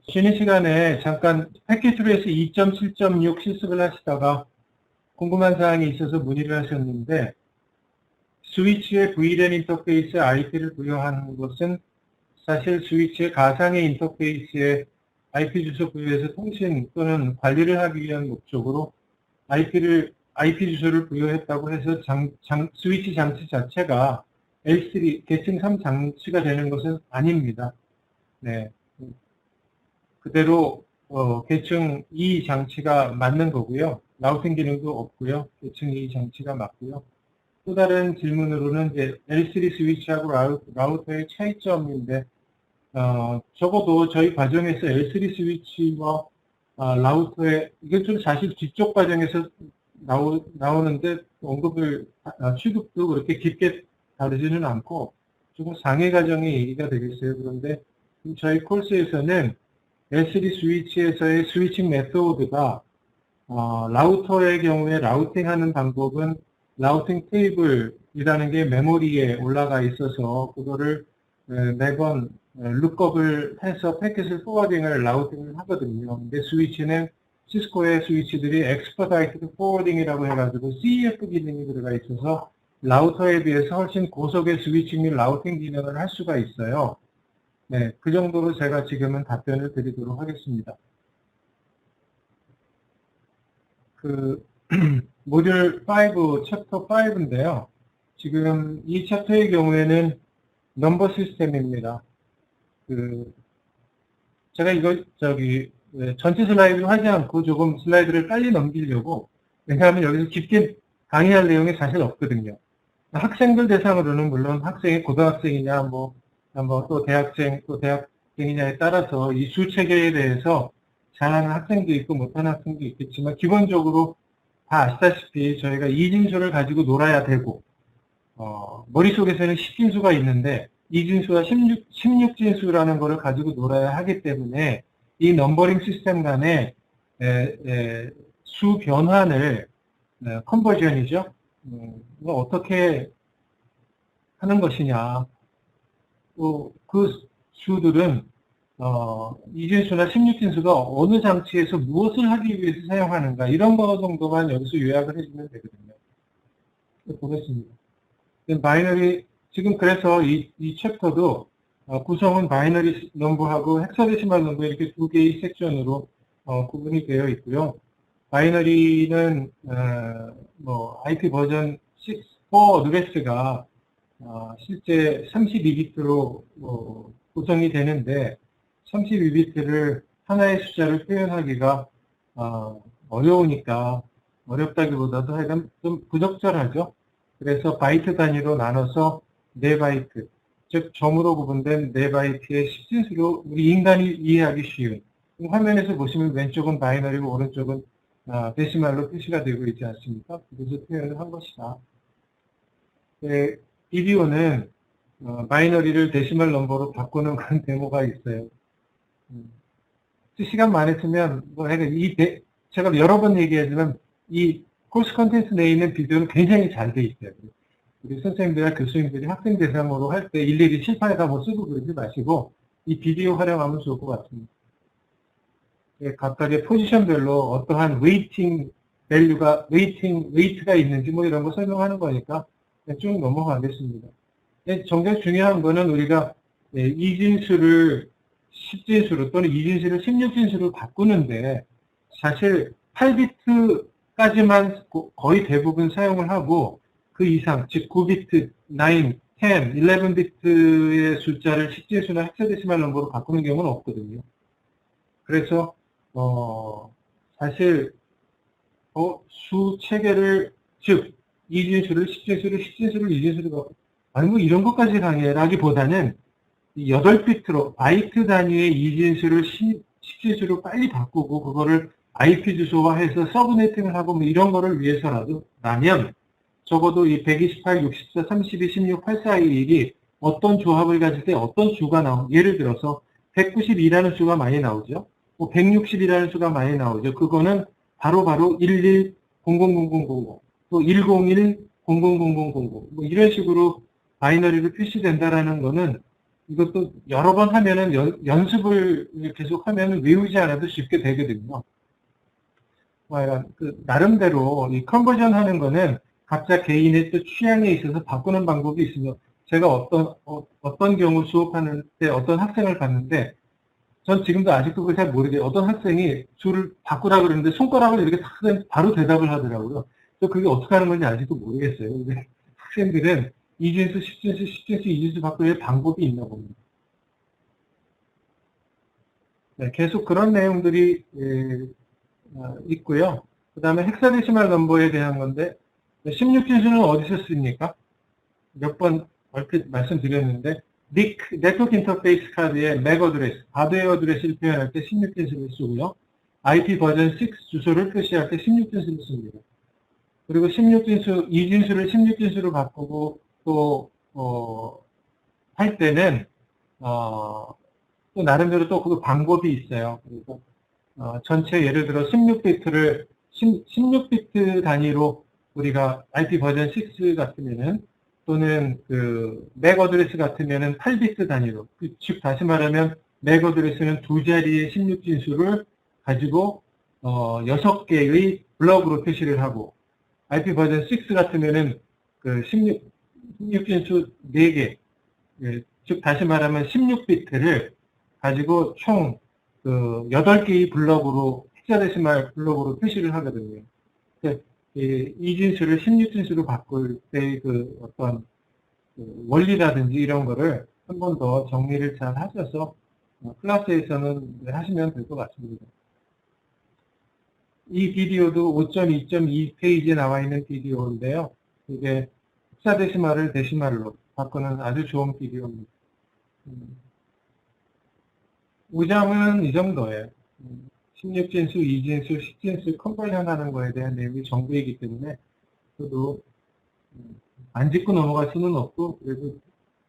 쉬는 시간에 잠깐 패킷으로 해서 2.7.6 실습을 하시다가 궁금한 사항이 있어서 문의를 하셨는데, 스위치의 VLAN 인터페이스에 IP를 부여하는 것은 사실 스위치의 가상의 인터페이스에 IP 주소 부여해서 통신 또는 관리를 하기 위한 목적으로 IP 주소를 부여했다고 해서 스위치 장치 자체가 L3, 계층 3 장치가 되는 것은 아닙니다. 네. 그대로 계층 2 장치가 맞는 거고요. 라우팅 기능도 없고요. 계층 2 장치가 맞고요. 또 다른 질문으로는 이제 L3 스위치하고 라우터의 차이점인데, 적어도 저희 과정에서 L3 스위치와 라우터의, 이게 좀 사실 뒤쪽 과정에서 나오는데 취급도 그렇게 깊게 다루지는 않고 조금 상해 과정의 얘기가 되겠어요. 그런데 저희 코र्스에서는 L3 스위치에서의 스위칭 메소드가 라우터의 경우에 라우팅하는 방법은 라우팅 테이블이라는 게 메모리에 올라가 있어서 그거를 매번 룩업을 해서 패킷을 포워딩을 라우팅을 하거든요. 근데 스위치는 시스코의 스위치들이 expedited forwarding이라고 해가지고 CEF 기능이 들어가 있어서 라우터에 비해서 훨씬 고속의 스위칭 및 라우팅 기능을 할 수가 있어요. 네, 그 정도로 제가 지금은 답변을 드리도록 하겠습니다. 모듈 5, 챕터 5인데요. 지금 이 챕터의 경우에는 넘버 시스템입니다. 제가 이거 전체 슬라이드를 하지 않고 조금 슬라이드를 빨리 넘기려고, 왜냐하면 여기서 깊게 강의할 내용이 사실 없거든요. 학생들 대상으로는 물론 학생이 고등학생이냐, 또 대학생이냐에 따라서 이 수 체계에 대해서 잘하는 학생도 있고 못하는 학생도 있겠지만, 기본적으로 다 아시다시피 저희가 이진수를 가지고 놀아야 되고, 머릿속에서는 10진수가 있는데, 이진수와 16진수라는 것을 가지고 놀아야 하기 때문에, 이 넘버링 시스템 간의 수 변환을, 컨버전이죠. 어떻게 하는 것이냐. 또 그 수들은 이진수나 16진수가 어느 장치에서 무엇을 하기 위해서 사용하는가, 이런 거 정도만 여기서 요약을 해주면 되거든요. 보겠습니다. 바이너리, 지금 그래서 이 챕터도 구성은 바이너리 넘버하고 헥사데시말 넘버 이렇게 두 개의 섹션으로 구분이 되어 있고요. 바이너리는 IP 버전 6.4 어드레스가 실제 32비트로 구성이 되는데, 32비트를 하나의 숫자를 표현하기가 어려우니까, 어렵다기보다도 하여간 좀 부적절하죠. 그래서 바이트 단위로 나눠서 4바이트, 즉 점으로 구분된 4바이트의 10진수로 우리 인간이 이해하기 쉬운, 화면에서 보시면 왼쪽은 바이너리고 오른쪽은 데시말로 표시가 되고 있지 않습니까? 그래서 표현을 한 것이다. 비디오는 바이너리를 데시멀 넘버로 바꾸는 그런 데모가 있어요. 시간 많으시면 제가 여러 번 얘기하지만 이 코र्스 컨텐츠 내에 있는 비디오는 굉장히 잘 돼 있어요. 우리 선생님들이나 교수님들이 학생 대상으로 할 때 일일이 칠판에다 쓰고 그러지 마시고 이 비디오 활용하면 좋을 것 같습니다. 각각의 포지션별로 어떠한 웨이팅 밸류가, 웨이트가 있는지 이런 거 설명하는 거니까 쭉 넘어가겠습니다. 정작 중요한 거는 우리가 이진수를 10진수로 또는 이진수를 16진수로 바꾸는데, 사실 8비트까지만 거의 대부분 사용을 하고, 그 이상, 즉 9비트, 9, 10, 11비트의 숫자를 10진수나 헥사데시말 넘버로 바꾸는 경우는 없거든요. 그래서 사실 수 체계를, 즉 이진수를 10진수를, 10진수를 이진수로, 이런 것까지 강의라기보다는 8비트로 바이트 단위의 이진수를 10진수로 빨리 바꾸고 그거를 IP 주소화해서 서브네팅을 하고 이런 거를 위해서라면 적어도 이 128, 64, 32, 16, 8421이 어떤 조합을 가질 때 어떤 수가 예를 들어서 192라는 수가 많이 나오죠. 160이라는 수가 많이 나오죠. 그거는 바로 11, 000000, 또 101, 000000, 이런 식으로 바이너리로 표시된다라는 거는 이것도 여러 번 하면은 연습을 계속 하면은 외우지 않아도 쉽게 되거든요. 나름대로 이 컨버전 하는 거는 각자 개인의 또 취향에 있어서 바꾸는 방법이 있으며, 제가 어떤 경우 수업하는 때 어떤 학생을 봤는데, 전 지금도 아직도 그걸 잘 모르겠어요. 어떤 학생이 줄을 바꾸라 그러는데 손가락을 이렇게 탁 바로 대답을 하더라고요. 저 그게 어떻게 하는 건지 아직도 모르겠어요. 근데 학생들은 이진수, 십진수, 십진수, 이진수 바꾸는 방법이 있나 봅니다. 네, 계속 그런 내용들이 있고요. 그 다음에 헥사데시말 넘버에 대한 건데, 16진수는 어디서 씁니까? 몇 번 얼핏 말씀드렸는데, NIC, 네트워크 인터페이스 카드의 맥 어드레스, 하드웨어 어드레스를 표현할 때 16진수를 쓰고요. IP 버전 6 주소를 표시할 때 16진수를 씁니다. 그리고 16진수, 이진수를 16진수로 바꾸고 또, 할 때는, 또 나름대로 또 그 방법이 있어요. 그래서, 전체 예를 들어 16비트를 16비트 단위로 우리가 IP 버전 6 같으면은, 또는 그 맥 어드레스 같으면은 8비트 단위로, 즉 다시 말하면 맥 어드레스는 두 자리의 16진수를 가지고 6개의 블럭으로 표시를 하고, IP 버전 6 같으면은 그 16진수 4개, 즉 다시 말하면 16비트를 가지고 총 그 8개의 블럭으로, 헥사데시말 블럭으로 표시를 하거든요. 이 진수를 16진수로 바꿀 때 그 어떤 그 원리라든지 이런 거를 한 번 더 정리를 잘 하셔서 클래스에서는 하시면 될 것 같습니다. 이 비디오도 5.2.2 페이지에 나와 있는 비디오인데요. 이게 헥사데시말을 데시말로 바꾸는 아주 좋은 비디오입니다. 5장은 이 정도예요. 16진수, 2진수, 10진수 컨버전 하는 거에 대한 내용이 전부이기 때문에 저도 안 짚고 넘어갈 수는 없고, 그래도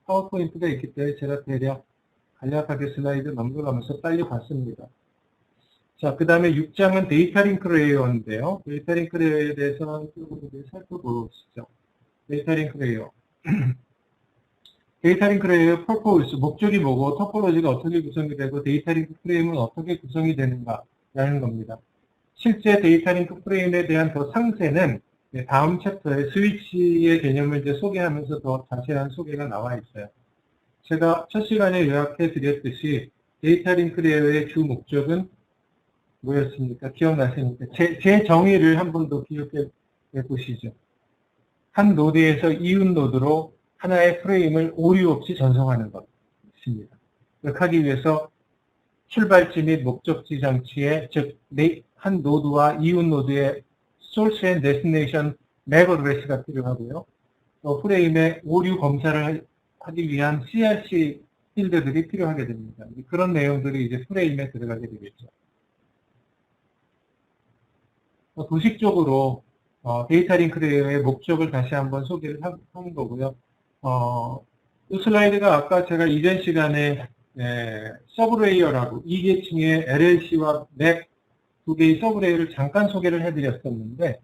파워포인트가 있기 때문에 제가 대략 간략하게 슬라이드 넘겨가면서 빨리 봤습니다. 자, 그 다음에 6장은 데이터 링크 레이어인데요. 데이터 링크 레이어에 대해서 조금 살펴보시죠. 데이터 링크 레이어. 데이터 링크 레이어 퍼포스, 목적이 뭐고, 토폴로지가 어떻게 구성이 되고, 데이터 링크 프레임은 어떻게 구성이 되는가라는 겁니다. 실제 데이터 링크 프레임에 대한 더 상세는 다음 챕터에 스위치의 개념을 이제 소개하면서 더 자세한 소개가 나와 있어요. 제가 첫 시간에 요약해 드렸듯이 데이터 링크 레이어의 주 목적은 뭐였습니까? 기억나십니까? 제 정의를 한 번 더 기억해 보시죠. 한 노드에서 이웃 노드로 하나의 프레임을 오류 없이 전송하는 것입니다. 그렇게 하기 위해서 출발지 및 목적지 장치에, 즉 한 노드와 이웃 노드의 소스 앤 데스티네이션 맥 어드레스가 필요하고요. 또 프레임의 오류 검사를 하기 위한 CRC 필드들이 필요하게 됩니다. 그런 내용들이 이제 프레임에 들어가게 되겠죠. 도식적으로 데이터 링크 레이어의 목적을 다시 한번 소개를 하는 거고요. 이 슬라이드가 아까 제가 이전 시간에 서브레이어라고 2계층의 LLC와 맥 두 개의 서브레이어를 잠깐 소개를 해드렸었는데,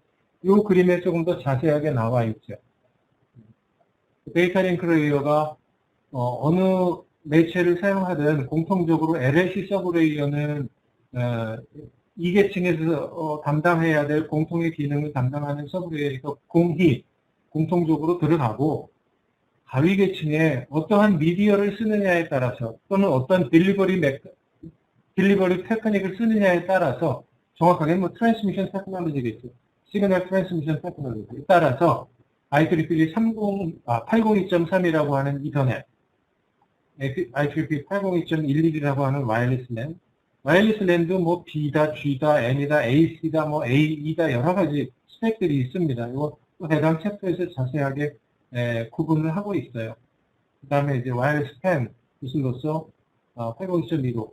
이 그림에 조금 더 자세하게 나와 있죠. 데이터 링크 레이어가 어느 매체를 사용하든 공통적으로 LLC 서브레이어는 2계층에서 담당해야 될 공통의 기능을 담당하는 서브레이어에서 공통적으로 들어가고, 가위 계층에 어떠한 미디어를 쓰느냐에 따라서, 또는 어떤 딜리버리 테크닉을 쓰느냐에 따라서, 정확하게 트랜스미션 테크놀로지겠죠. 시그널 트랜스미션 테크놀로지에 따라서 IEEE 802.3이라고 하는 이더넷, IEEE 802.11이라고 하는 와이어리스 랜, 와이어리스 랜도 뭐 B다, G다, N이다, AC다, 뭐 AE다 여러 가지 스펙들이 있습니다. 이거 또 해당 챕터에서 자세하게 구분을 하고 있어요. 그 다음에 이제 와이어리스 펜 기술로서 802.15.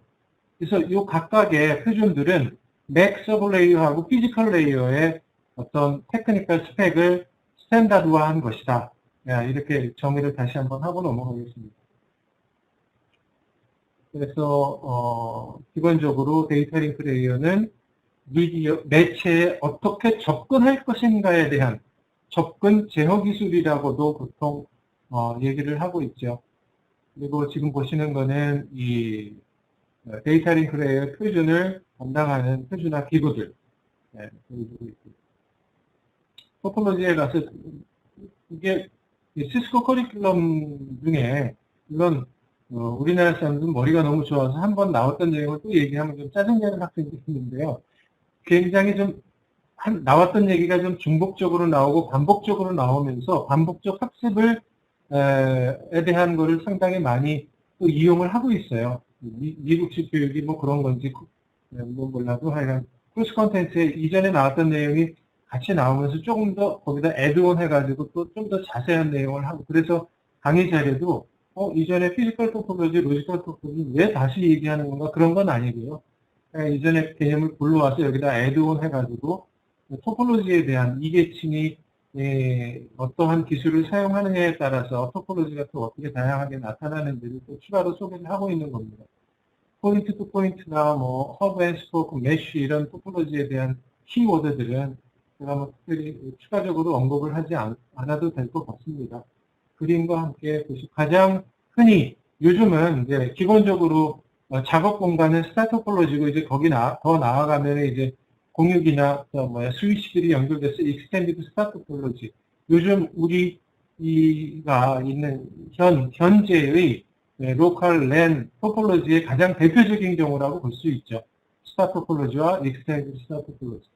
그래서 이 각각의 표준들은 맥 서브 레이어하고 피지컬 레이어의 어떤 테크니컬 스펙을 스탠다드화한 것이다. 이렇게 정의를 다시 한번 하고 넘어가겠습니다. 그래서 기본적으로 데이터 링크 레이어는 매체에 어떻게 접근할 것인가에 대한 접근 제어 기술이라고도 보통 얘기를 하고 있죠. 그리고 지금 보시는 거는 이 데이터 링크 레이어 표준을 담당하는 표준화 기구들. 네, 보여주고 있고요. 토폴로지에 가서 이게 시스코 커리큘럼 중에 물론 우리나라 사람들은 머리가 너무 좋아서 한번 나왔던 내용을 또 얘기하면 좀 짜증나는 학생들이 있는데요. 굉장히 좀 나왔던 얘기가 좀 중복적으로 나오고 반복적으로 나오면서 반복적 학습을 에 대한 거를 상당히 많이 또 이용을 하고 있어요. 미국식 교육이 뭐 그런 건지 뭐 몰라도 하여간 크로스 컨텐츠에 이전에 나왔던 내용이 같이 나오면서 조금 더 거기다 애드온 해가지고 또 좀 더 자세한 내용을 하고 그래서 강의 자료도 이전에 피지컬 토포로지, 로지컬 토포로지 왜 다시 얘기하는 건가 그런 건 아니고요. 이전에 개념을 불러와서 여기다 애드온 해가지고 토폴로지에 대한 이계층이 어떠한 기술을 사용하느냐에 따라서 토폴로지가 또 어떻게 다양하게 나타나는지를 또 추가로 소개를 하고 있는 겁니다. 포인트 투 포인트나 뭐 허브 앤 스포크, 메쉬 이런 토폴로지에 대한 키워드들은 제가 뭐 특별히 추가적으로 언급을 하지 않아도 될 것 같습니다. 그림과 함께 가장 흔히 요즘은 이제 기본적으로 작업 공간은 스타 토폴로지고 이제 거기 더 나아가면 이제 공유기나 스위치들이 연결돼서 익스텐디드 스타 토폴로지. 요즘 우리가 있는 현재의 로컬 랜 토폴로지의 가장 대표적인 경우라고 볼 수 있죠. 스타 토폴로지와 익스텐디드 스타 토폴로지.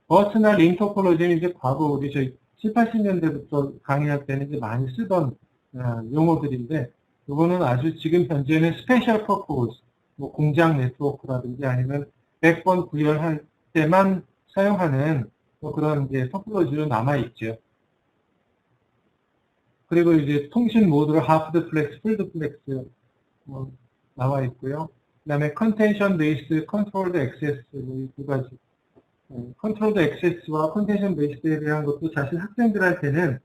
버스나 링 토폴로지는 이제 과거 우리 저희 7, 80년대부터 강의할 때는 이제 많이 쓰던 용어들인데 이거는 아주 지금 현재는 스페셜 퍼포스, 뭐 공장 네트워크라든지 아니면 백번 구현할 때만 사용하는 뭐 그런 이제 토폴로지로 남아있죠. 그리고 이제 통신 모드로 하프드 플렉스, 풀드 플렉스 나와 있고요. 그 다음에 컨텐션 베이스, 컨트롤드 액세스 이 두 가지. 컨트롤드 액세스와 컨텐션 베이스에 대한 것도 사실 학생들한테는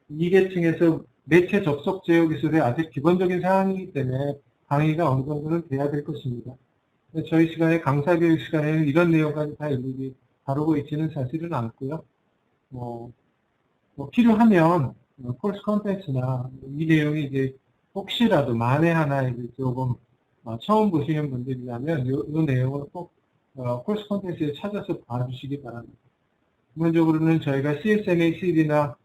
이 계층에서 매체 접속 제어 기술의 아주 기본적인 사항이기 때문에 강의가 어느 정도는 돼야 될 것입니다. 저희 시간에 강사 교육 시간에는 이런 내용까지 다 일일이 다루고 있지는 사실은 않고요. 뭐 필요하면 콜스 컨텐츠나 이 내용이 이제 혹시라도 만에 하나 이제 조금 처음 보시는 분들이라면 이 내용을 꼭 콜스 컨텐츠에 찾아서 봐주시기 바랍니다. 기본적으로는 저희가 CSMA-CD나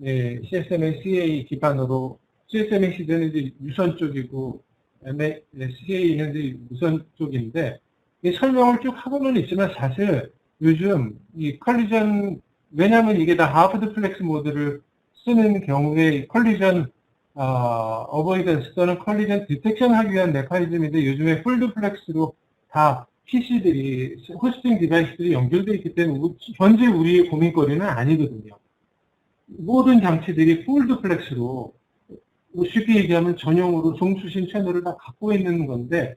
CSMA-CA 기반으로 CSMA-CD는 이제 유선 쪽이고 CA는 이제 무선 쪽인데 이 설명을 쭉 하고는 있지만 사실 요즘 이 컬리전 왜냐하면 이게 다 하프드 플렉스 모드를 쓰는 경우에 컬리전 어버이던스 또는 컬리전 디텍션 하기 위한 메커니즘인데 요즘에 풀드 플렉스로 다 PC들이 호스팅 디바이스들이 연결되어 있기 때문에 현재 우리의 고민거리는 아니거든요. 모든 장치들이 풀드 플렉스로 쉽게 얘기하면 전용으로 송수신 채널을 다 갖고 있는 건데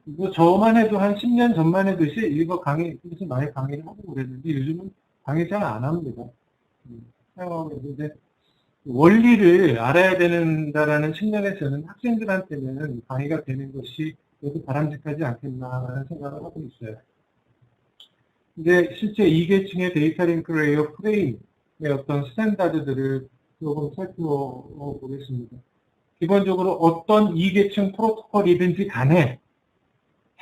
뭐 저만 해도 한 10년 전만 해도 이거 강의에서 많이 강의를 하고 그랬는데 요즘은 강의 잘 안 합니다. 사용하고 있는데 원리를 알아야 된다라는 측면에서는 학생들한테는 강의가 되는 것이 그래도 바람직하지 않겠나라는 생각을 하고 있어요. 근데 실제 2계층의 데이터 링크 레이어 프레임의 어떤 스탠다드들을 조금 살펴보겠습니다. 기본적으로 어떤 2계층 프로토콜이든지 간에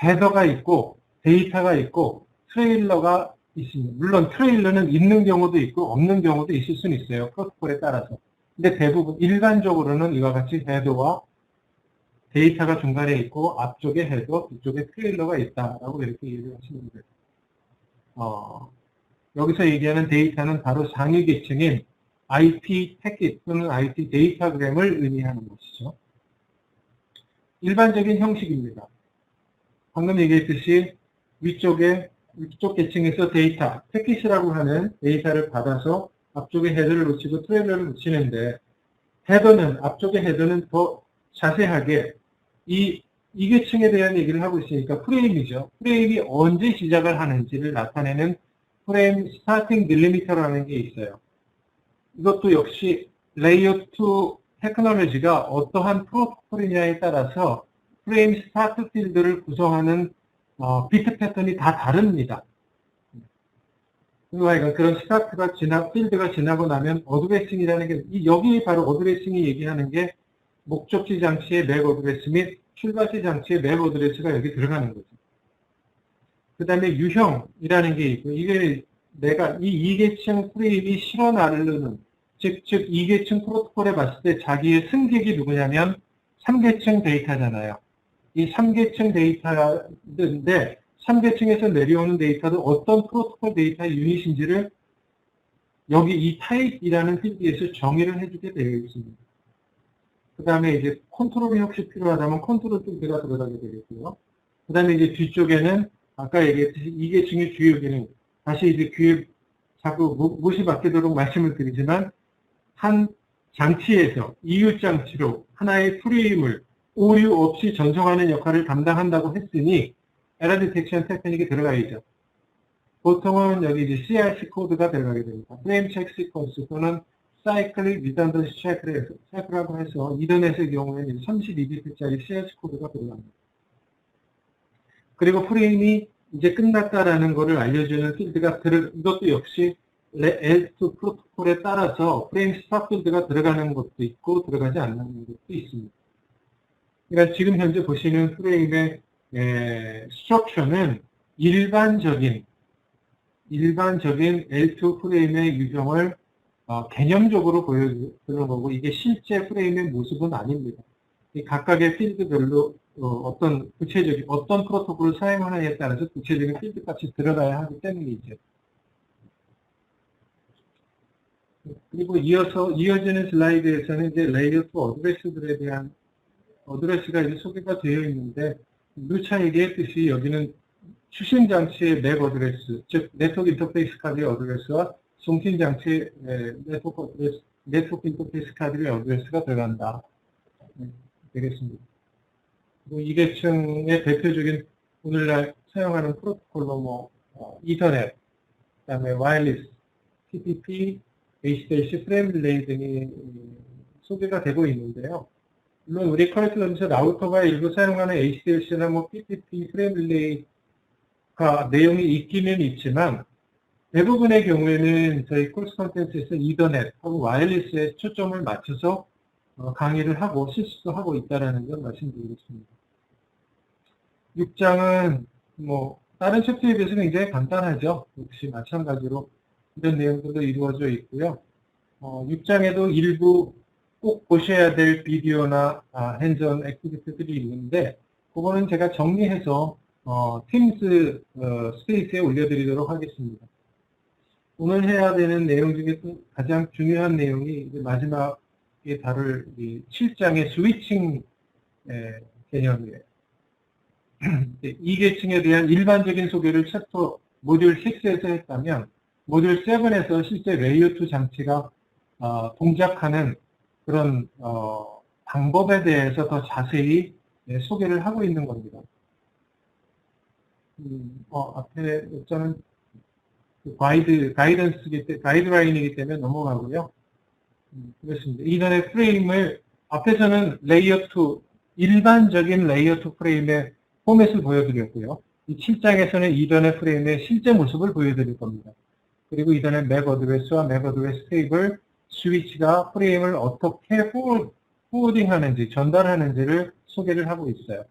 헤더가 있고 데이터가 있고 트레일러가 있습니다. 물론 트레일러는 있는 경우도 있고 없는 경우도 있을 수는 있어요. 프로토콜에 따라서. 근데 대부분 일반적으로는 이와 같이 헤더와 데이터가 중간에 있고 앞쪽에 헤더, 뒤쪽에 트레일러가 있다라고 이렇게 얘기를 하시면 돼요. 여기서 얘기하는 데이터는 바로 상위 계층인 IP 패킷 또는 IP 데이터그램을 의미하는 것이죠. 일반적인 형식입니다. 방금 얘기했듯이 위쪽 계층에서 데이터, 패킷이라고 하는 데이터를 받아서 앞쪽에 헤더를 놓치고 트레일러를 놓치는데 앞쪽의 헤더는 더 자세하게 이 계층에 대한 얘기를 하고 있으니까 프레임이죠. 프레임이 언제 시작을 하는지를 나타내는 프레임 스타팅 딜리미터라는 게 있어요. 이것도 역시 레이어 2 테크놀로지가 어떠한 프로토콜이냐에 따라서 프레임 스타트 필드를 구성하는 비트 패턴이 다 다릅니다. 그러니까 그런 필드가 지나고 나면 어드레싱이라는 게 여기 바로 어드레싱이 얘기하는 게 목적지 장치의 맥 어드레스 및 출발지 장치의 맥 어드레스가 여기 들어가는 거죠. 그 다음에 유형이라는 게 있고, 이게 내가 이 2계층 프레임이 실어 나르는, 즉 2계층 프로토콜에 봤을 때 자기의 승객이 누구냐면 3계층 데이터잖아요. 이 3계층 데이터인데 3계층에서 내려오는 데이터도 어떤 프로토콜 데이터 유닛인지를 여기 이 타입이라는 필드에서 정의를 해주게 되어 있습니다. 그 다음에 이제 컨트롤이 혹시 필요하다면 컨트롤 필드가 들어가게 되겠고요. 그 다음에 이제 뒤쪽에는 아까 얘기했듯이 2계층의 주요 기능, 다시 이제 귀에 자꾸 못이 박히도록 말씀을 드리지만, 한 장치에서 이웃 장치로 하나의 프레임을 오류 없이 전송하는 역할을 담당한다고 했으니 에러 디텍션 테크닉이 들어가야죠. 보통은 여기 이제 CRC 코드가 들어가게 됩니다. 프레임 체크 시퀀스 또는 사이클릭 리던던시 체크라고 해서 이더넷의 경우에는 32비트짜리 CRC 코드가 들어갑니다. 그리고 프레임이 이제 끝났다라는 것을 알려주는 필드가 이것도 역시 L2 프로토콜에 따라서 프레임 스탑 필드가 들어가는 것도 있고 들어가지 않는 것도 있습니다. 그러니까 지금 현재 보시는 프레임의 스트럭처는 일반적인 L2 프레임의 유형을 개념적으로 보여주는 거고, 이게 실제 프레임의 모습은 아닙니다. 이 각각의 필드별로 어떤 구체적인 어떤 프로토콜을 사용하느냐에 따라서 구체적인 필드 값이 들어가야 하기 때문이죠. 그리고 이어지는 슬라이드에서는 이제 레이어 2 어드레스들에 대한 어드레스가 이제 소개가 되어 있는데, 누차 얘기했듯이 여기는 추신 장치의 맥 어드레스, 즉 네트워크 인터페이스 카드의 어드레스와 송신 장치의 네트워크 인터페이스 카드의 어드레스가 들어간다. 되겠습니다. 그리고 2계층의 대표적인 오늘날 사용하는 프로토콜로 이더넷, 그다음에 와이어리스, TCP, HDLC, 프레임 릴레이 등이 소개가 되고 있는데요. 물론 우리 커리큘럼에서 라우터가 일부 사용하는 HDLC나 PTP, 프레임 릴레이가 내용이 있기는 있지만, 대부분의 경우에는 저희 콜스 컨텐츠에서 이더넷하고 와이어리스에 초점을 맞춰서 강의를 하고 실습도 하고 있다는 점 말씀드리겠습니다. 6장은 다른 챕터에 비해서 굉장히 간단하죠. 역시 마찬가지로 이런 내용들도 이루어져 있고요. 6장에도 일부 꼭 보셔야 될 비디오나 핸즈온 액티비티들이 있는데, 그거는 제가 정리해서 팀스 스페이스에 올려드리도록 하겠습니다. 오늘 해야 되는 내용 중에 또 가장 중요한 내용이 이제 마지막에 다룰 7장의 스위칭 개념이에요. 2계층에 대한 일반적인 소개를 챕터 모듈 6에서 했다면, 모듈 7에서 실제 레이어 2 장치가 동작하는 그런 방법에 대해서 더 자세히 소개를 하고 있는 겁니다. 앞에 저는 가이드라인이기 때문에 넘어가고요. 그렇습니다. 이전에 프레임을 앞에서는 레이어 2, 일반적인 레이어 2 프레임의 포맷을 보여드렸고요. 이 7장에서는 이전의 프레임의 실제 모습을 보여드릴 겁니다. 그리고 이전에 맥 어드레스와 맥 어드레스 테이블, 스위치가 프레임을 어떻게 포워딩하는지, 전달하는지를 소개를 하고 있어요.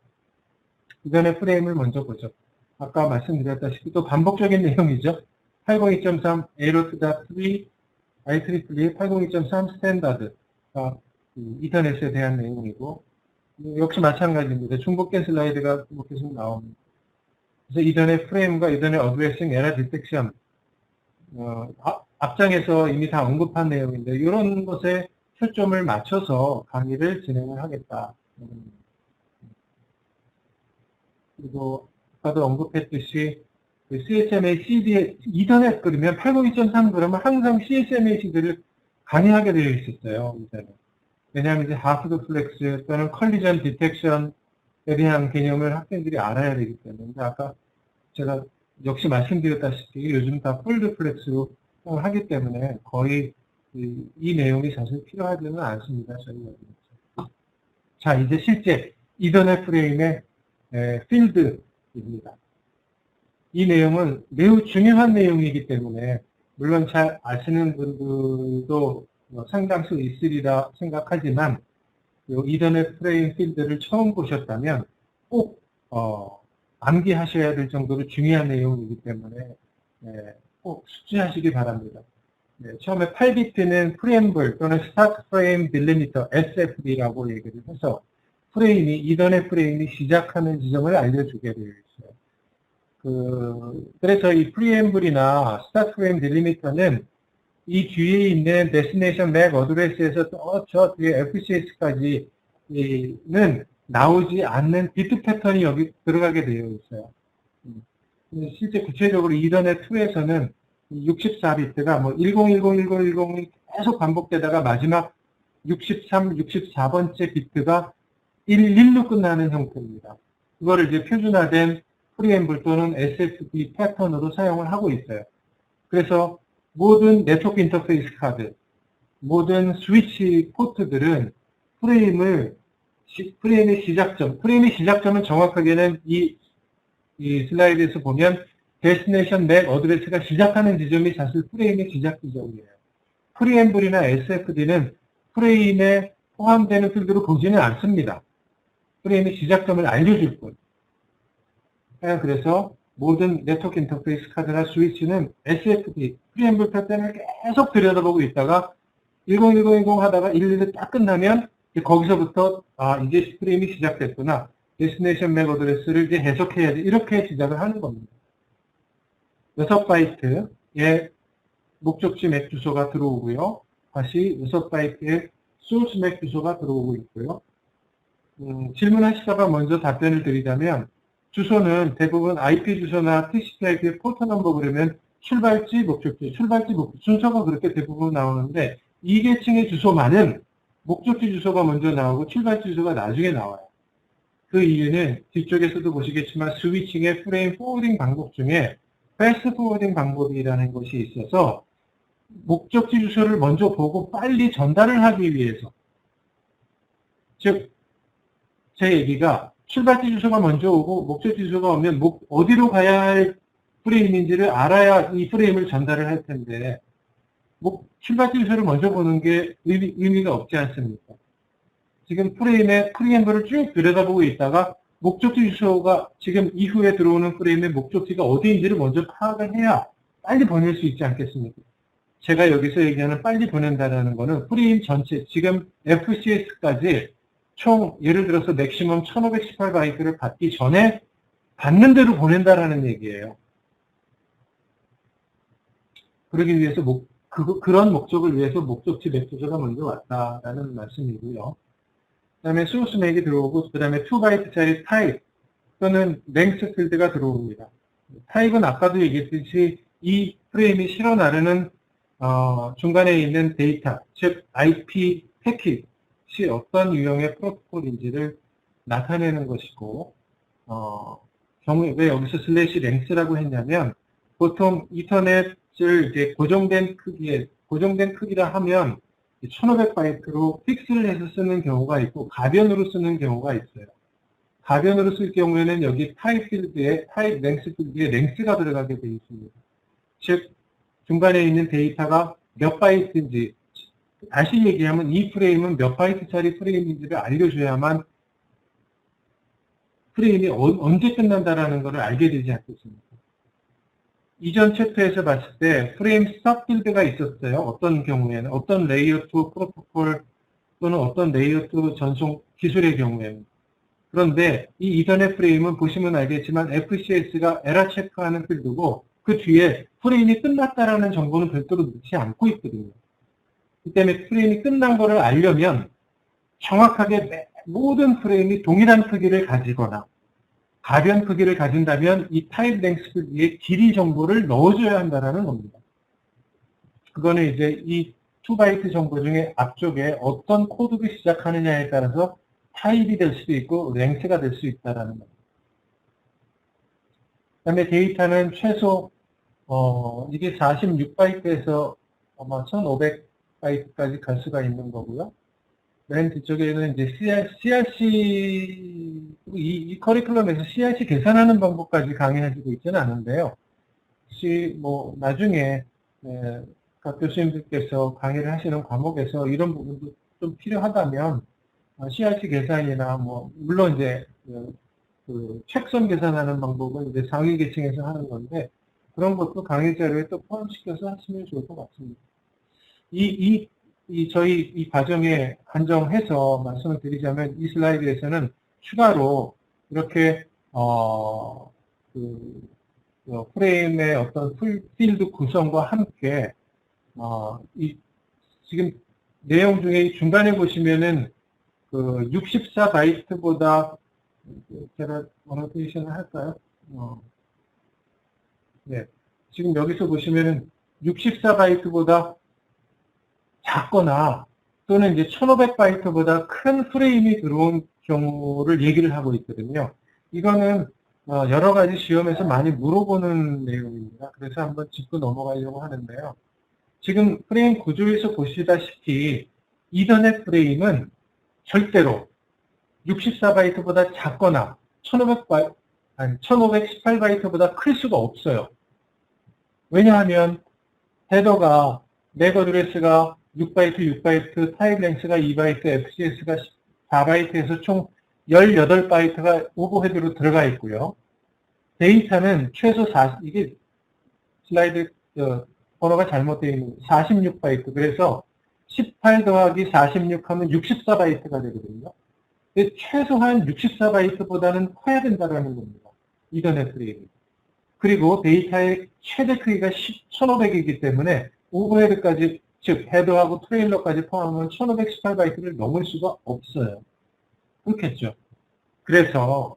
이전의 프레임을 먼저 보죠. 아까 말씀드렸다시피 또 반복적인 내용이죠. 802.3 A.3 IEEE 802.3 스탠다드가 인터넷에 대한 내용이고, 역시 마찬가지입니다. 중복된 슬라이드가 계속 나옵니다. 그래서 이전의 프레임과 이전의 어드레싱 에러 디텍션, 앞장에서 이미 다 언급한 내용인데, 이런 것에 초점을 맞춰서 강의를 진행을 하겠다. 그리고 아까도 언급했듯이 CSMA, CD, 이더넷 그러면 802.3 그러면 항상 CSMAC들을 강의하게 되어 있었어요. 이제는. 왜냐하면 이제 하프드 플렉스 또는 컬리전 디텍션에 대한 개념을 학생들이 알아야 되기 때문에, 아까 제가 역시 말씀드렸다시피 요즘 다 폴드 플렉스로 하기 때문에 거의 이 내용이 사실 필요하지는 않습니다. 저희가. 자, 이제 실제 이더넷 프레임의 필드입니다. 이 내용은 매우 중요한 내용이기 때문에 물론 잘 아시는 분들도 상당수 있으리라 생각하지만, 이더넷 프레임 필드를 처음 보셨다면 꼭 암기하셔야 될 정도로 중요한 내용이기 때문에 꼭 숙지하시기 바랍니다. 처음에 8비트는 프리앰블 또는 스타트 프레임 딜리미터 SFD라고 얘기를 해서 이더넷 프레임이 시작하는 지점을 알려주게 되어 있어요. 그래서 이 프리앰블이나 스타트 프레임 딜리미터는 이 뒤에 있는 데스티네이션 맥 어드레스에서 저 뒤에 FCS까지는 나오지 않는 비트 패턴이 여기 들어가게 되어 있어요. 실제 구체적으로 이더넷 2에서는 64비트가 뭐 10101010이 계속 반복되다가 마지막 64번째 비트가 11로 끝나는 형태입니다. 그거를 이제 표준화된 프리앰블 또는 SFD 패턴으로 사용을 하고 있어요. 그래서 모든 네트워크 인터페이스 카드, 모든 스위치 포트들은 프레임의 시작점은 정확하게는 이 슬라이드에서 보면 데스티네이션 맥 어드레스가 시작하는 지점이 사실 프레임의 시작 지점이에요. 프리앰블이나 SFD는 프레임에 포함되는 필드로 보지는 않습니다. 프레임의 시작점을 알려줄 뿐. 그래서 모든 네트워크 인터페이스 카드나 스위치는 SFD, 프리앰블 패턴을 계속 들여다보고 있다가 101010 하다가 11을 딱 끝나면 거기서부터 이제 프레임이 시작됐구나. 데스티네이션 맥 어드레스를 이제 해석해야지. 이렇게 시작을 하는 겁니다. 6바이트의 목적지 맥 주소가 들어오고요. 다시 6바이트의 소스 맥 주소가 들어오고 있고요. 질문하시다가 먼저 답변을 드리자면 주소는 대부분 IP 주소나 TCP/IP 포트 넘버 그러면 출발지, 목적지, 순서가 그렇게 대부분 나오는데 이 계층의 주소만은 목적지 주소가 먼저 나오고 출발지 주소가 나중에 나와요. 그 이유는 뒤쪽에서도 보시겠지만 스위칭의 프레임 포워딩 방법 중에 패스트 포워딩 방법이라는 것이 있어서 목적지 주소를 먼저 보고 빨리 전달을 하기 위해서, 즉 제 얘기가 출발지 주소가 먼저 오고 목적지 주소가 오면 어디로 가야 할 프레임인지를 알아야 이 프레임을 전달을 할 텐데 출발지 주소를 먼저 보는 게 의미가 없지 않습니까? 지금 프리앰블을 쭉 들여다보고 있다가 목적지 주소가 지금 이후에 들어오는 프레임의 목적지가 어디인지를 먼저 파악을 해야 빨리 보낼 수 있지 않겠습니까? 제가 여기서 얘기하는 빨리 보낸다는 거는 프레임 전체, 지금 FCS까지 총 예를 들어서 맥시멈 1518바이트를 받기 전에 받는 대로 보낸다라는 얘기예요. 그러기 위해서 그런 목적을 위해서 목적지 맥 주소가 먼저 왔다라는 말씀이고요. 그 다음에 소스 맥이 들어오고, 그 다음에 2바이트짜리 타입 또는 랭스 필드가 들어옵니다. 타입은 아까도 얘기했듯이 이 프레임이 실어 나르는 중간에 있는 데이터, 즉 IP 패킷이 어떤 유형의 프로토콜인지를 나타내는 것이고, 왜 여기서 슬래시 랭스라고 했냐면 보통 이터넷을 이제 고정된 크기라 하면 1500바이트로 픽스를 해서 쓰는 경우가 있고 가변으로 쓰는 경우가 있어요. 가변으로 쓸 경우에는 여기 타입 랭스 필드에 랭스가 들어가게 되어 있습니다. 즉 중간에 있는 데이터가 몇 바이트인지, 다시 얘기하면 이 프레임은 몇 바이트짜리 프레임인지를 알려줘야만 프레임이 언제 끝난다라는 것을 알게 되지 않겠습니까? 이전 챕터에서 봤을 때 프레임 스탑 필드가 있었어요. 어떤 경우에는, 어떤 레이어 2 프로토콜 또는 어떤 레이어 2 전송 기술의 경우에는. 그런데 이 이더넷 프레임은 보시면 알겠지만 FCS가 에러 체크하는 필드고 그 뒤에 프레임이 끝났다라는 정보는 별도로 넣지 않고 있거든요. 그 때문에 프레임이 끝난 것을 알려면 정확하게 모든 프레임이 동일한 크기를 가지거나 가변 크기를 가진다면 이 타입 랭스 필드에 길이 정보를 넣어줘야 한다는 겁니다. 그거는 이제 이 2바이트 정보 중에 앞쪽에 어떤 코드로 시작하느냐에 따라서 타입이 될 수도 있고 랭스가 될 수 있다는 겁니다. 그 다음에 데이터는 최소 이게 46바이트에서 아마 1500바이트까지 갈 수가 있는 거고요. 맨 뒤쪽에는 이제 CRC, 이 커리큘럼에서 CRC 계산하는 방법까지 강의해주고 있지는 않은데요. 혹시 나중에 각 교수님들께서 강의를 하시는 과목에서 이런 부분도 좀 필요하다면 CRC 계산이나 물론 이제 그 책선 계산하는 방법은 이제 상위 계층에서 하는 건데 그런 것도 강의 자료에 또 포함시켜서 하시면 좋을 것 같습니다. 저희 이 과정에 한정해서 말씀을 드리자면 이 슬라이드에서는 추가로 이렇게 프레임의 어떤 필드 구성과 함께 지금 내용 중에 중간에 보시면은 그 64바이트보다 제가 어노테이션을 할까요? 네. 지금 여기서 보시면은 64바이트보다 작거나 또는 이제 1500바이트보다 큰 프레임이 들어온 경우를 얘기를 하고 있거든요. 이거는 여러 가지 시험에서 많이 물어보는 내용입니다. 그래서 한번 짚고 넘어가려고 하는데요. 지금 프레임 구조에서 보시다시피 이더넷 프레임은 절대로 64바이트보다 작거나 1518바이트보다 클 수가 없어요. 왜냐하면 헤더가 맥 어드레스가 6바이트, 6바이트, 타입 랭스가 2바이트, FCS가 4바이트에서 총 18바이트가 오버헤드로 들어가 있고요. 데이터는 최소 이게 슬라이드 번호가 잘못되어 있는 46바이트. 그래서 18 더하기 46 하면 64바이트가 되거든요. 근데 최소한 64바이트보다는 커야 된다는 겁니다. 이더넷 프레임이. 그리고 데이터의 최대 크기가 1500이기 때문에 오버헤드까지, 즉 헤더하고 트레일러까지 포함하면 1518바이트를 넘을 수가 없어요. 그렇겠죠. 그래서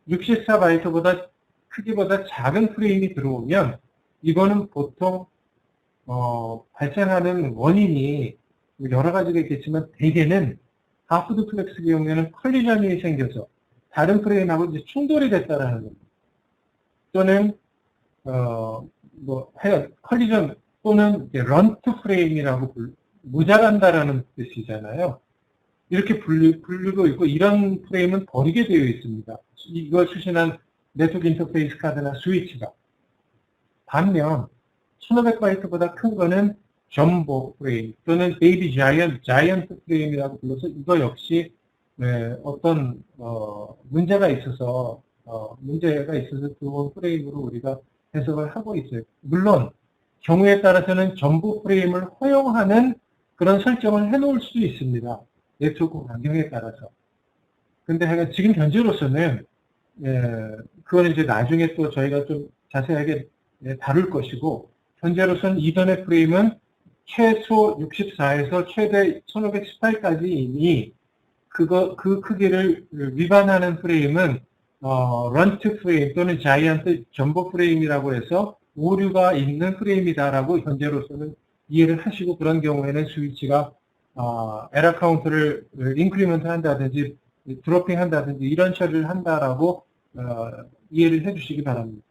64바이트보다 크기보다 작은 프레임이 들어오면 이거는 보통 발생하는 원인이 여러 가지가 있겠지만 대개는 하프 듀플렉스 경우에는 컬리전이 생겨서 다른 프레임하고 이제 충돌이 됐다라는 겁니다. 또는 컬리전 또는 런트 프레임이라고 모자란다라는 뜻이잖아요. 이렇게 불리고 있고 이런 프레임은 버리게 되어 있습니다. 이걸 수신한 네트워크 인터페이스 카드나 스위치가. 반면 1500바이트보다 큰 거는 점보 프레임 또는 베이비 자이언트 프레임이라고 불러서 이거 역시 어떤 문제가 있어서 들어온 프레임으로 우리가 해석을 하고 있어요. 물론 경우에 따라서는 점보 프레임을 허용하는 그런 설정을 해놓을 수도 있습니다. 네트워크 환경에 따라서. 근데 지금 현재로서는 그거는 이제 나중에 또 저희가 좀 자세하게 다룰 것이고, 현재로서는 이더넷 프레임은 최소 64에서 최대 1518까지 이미 그 크기를 위반하는 프레임은 런트 프레임 또는 자이언트 점보 프레임이라고 해서 오류가 있는 프레임이다라고 현재로서는 이해를 하시고, 그런 경우에는 스위치가 에러 카운트를 인크리먼트 한다든지 드로핑 한다든지 이런 처리를 한다라고 이해를 해주시기 바랍니다.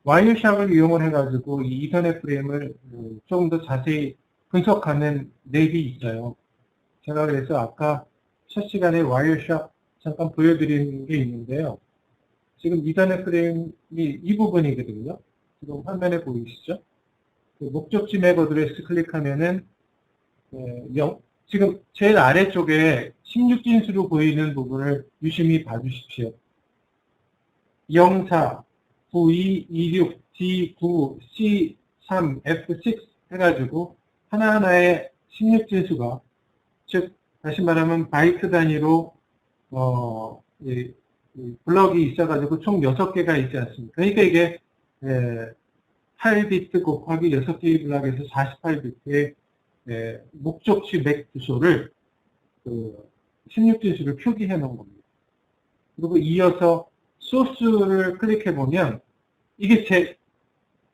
와이어샥을 이용을 해가지고 이 이더넷 프레임을 조금 더 자세히 분석하는 랩이 있어요. 제가 그래서 아까 첫 시간에 와이어샥 잠깐 보여드린 게 있는데요. 지금 이더넷 프레임이 이 부분이거든요. 지금 화면에 보이시죠? 그 목적지 맥 어드레스 클릭하면은 지금 제일 아래쪽에 16진수로 보이는 부분을 유심히 봐주십시오. 04, 92, 26, D9, C3, F6 해가지고 하나하나의 16진수가, 즉 다시 말하면 바이트 단위로 블럭이 있어가지고 총 6개가 있지 않습니까? 그러니까 이게 8비트 곱하기 6개의 블럭에서 48비트의 목적지 맥 주소를 16진수를 표기해 놓은 겁니다. 그리고 이어서 소스를 클릭해 보면 이게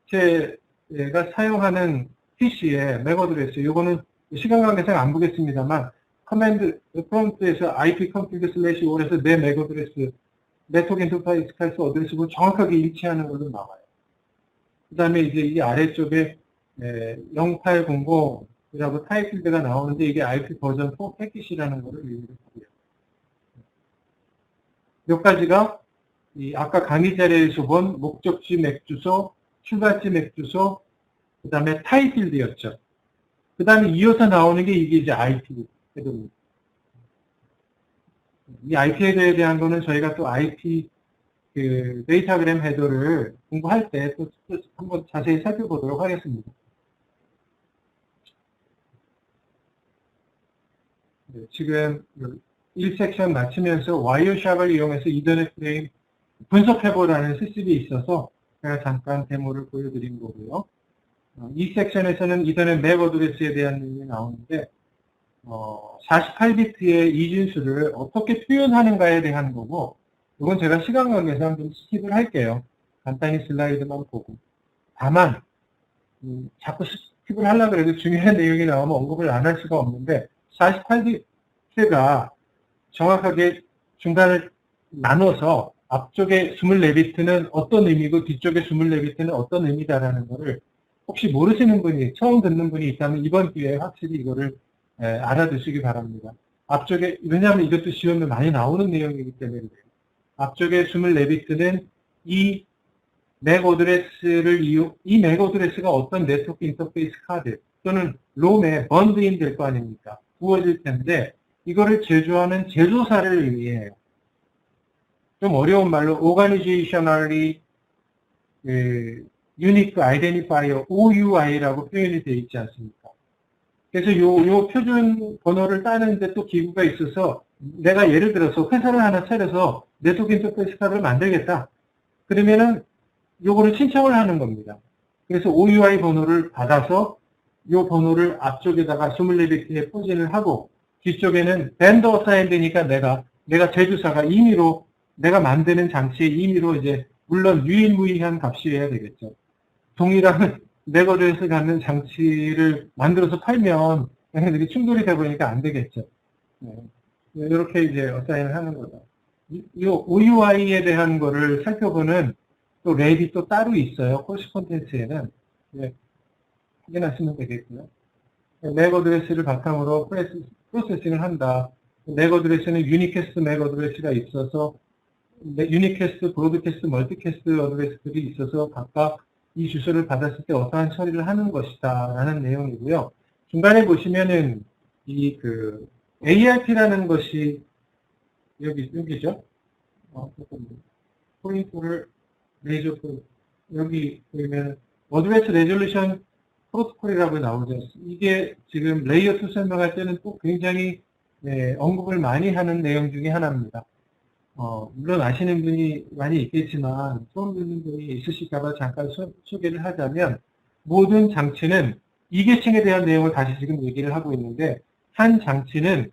제가 사용하는 PC의 맥 어드레스, 이거는 시간 관계상 안 보겠습니다만 커맨드 프롬프트에서 ipconfig/all에서 내 맥 어드레스, 네트워크 인터페이스 클래스 어드레스로 정확하게 일치하는 걸로 나와요. 그 다음에 이제 이 아래쪽에 0800이라고 타이틀드가 나오는데 이게 IP 버전 4 패킷이라는 것을 의미를 하고요. 몇 가지가 아까 강의 자료에서 본 목적지 맥 주소, 출발지 맥 주소, 그 다음에 타이틀드였죠. 그 다음에 이어서 나오는 게 이게 이제 IP. 헤더입니다. 이 IP 헤더에 대한 거는 저희가 또 IP 그 데이터그램 헤더를 공부할 때 또 한번 자세히 살펴보도록 하겠습니다. 네, 지금 1섹션 마치면서 와이어샵을 이용해서 이더넷 프레임 분석해보라는 실습이 있어서 제가 잠깐 데모를 보여드린 거고요. 이 섹션에서는 이더넷 맥 어드레스에 대한 내용이 나오는데 48비트의 이진수를 어떻게 표현하는가에 대한 거고, 이건 제가 시간 관계상 좀 스킵을 할게요. 간단히 슬라이드만 보고. 다만 자꾸 스킵을 하려고 해도 중요한 내용이 나오면 언급을 안 할 수가 없는데, 48비트가 정확하게 중간을 나눠서 앞쪽에 24비트는 어떤 의미고 뒤쪽에 24비트는 어떤 의미다라는 거를 혹시 모르시는 분이, 처음 듣는 분이 있다면 이번 기회에 확실히 이거를 알아두시기 바랍니다. 앞쪽에, 왜냐하면 이것도 시험에 많이 나오는 내용이기 때문에 앞쪽에 24비트는 이 맥 어드레스를 이 맥 어드레스가 어떤 네트워크 인터페이스 카드 또는 롬에 번드인 될 거 아닙니까? 부어질 텐데 이거를 제조하는 제조사를 의미해요. 좀 어려운 말로 Organizationally Unique Identifier OUI라고 표현이 되어 있지 않습니까? 그래서 요 표준 번호를 따는데 또 기구가 있어서 내가 예를 들어서 회사를 하나 차려서 네트워크 인터페이스 카드를 만들겠다. 그러면은 요거를 신청을 하는 겁니다. 그래서 OUI 번호를 받아서 요 번호를 앞쪽에다가 24비트에 포진을 하고 뒤쪽에는 밴더 어사인드니까 내가 제조사가 임의로 내가 만드는 장치의 임의로 이제 물론 유일무이한 값이어야 되겠죠. 동일한 맥 어드레스 갖는 장치를 만들어서 팔면 얘네들이 충돌이 되버리니까 안 되겠죠. 네. 이렇게 이제 어사인을 하는 거죠. 이 OUI에 대한 거를 살펴보는 또 랩이 또 따로 있어요. 코스 콘텐츠에는. 네. 확인하시면 되겠고요. 맥 어드레스를 바탕으로 프로세싱을 한다. 맥 어드레스는 유니캐스트 맥 어드레스가 있어서 유니캐스트, 브로드캐스트, 멀티캐스트 어드레스들이 있어서 각각 이 주소를 받았을 때 어떠한 처리를 하는 것이다 라는 내용이고요. 중간에 보시면은 이 ARP라는 것이 여기죠. 포인트를 레이저 여기 보면 어드레스 레졸루션 프로토콜이라고 나오죠. 이게 지금 레이어 2 설명할 때는 또 굉장히 언급을 많이 하는 내용 중에 하나입니다. 물론 아시는 분이 많이 있겠지만 처음 듣는 분이 있으실까봐 잠깐 소개를 하자면 모든 장치는 이계층에 대한 내용을 다시 지금 얘기를 하고 있는데 한 장치는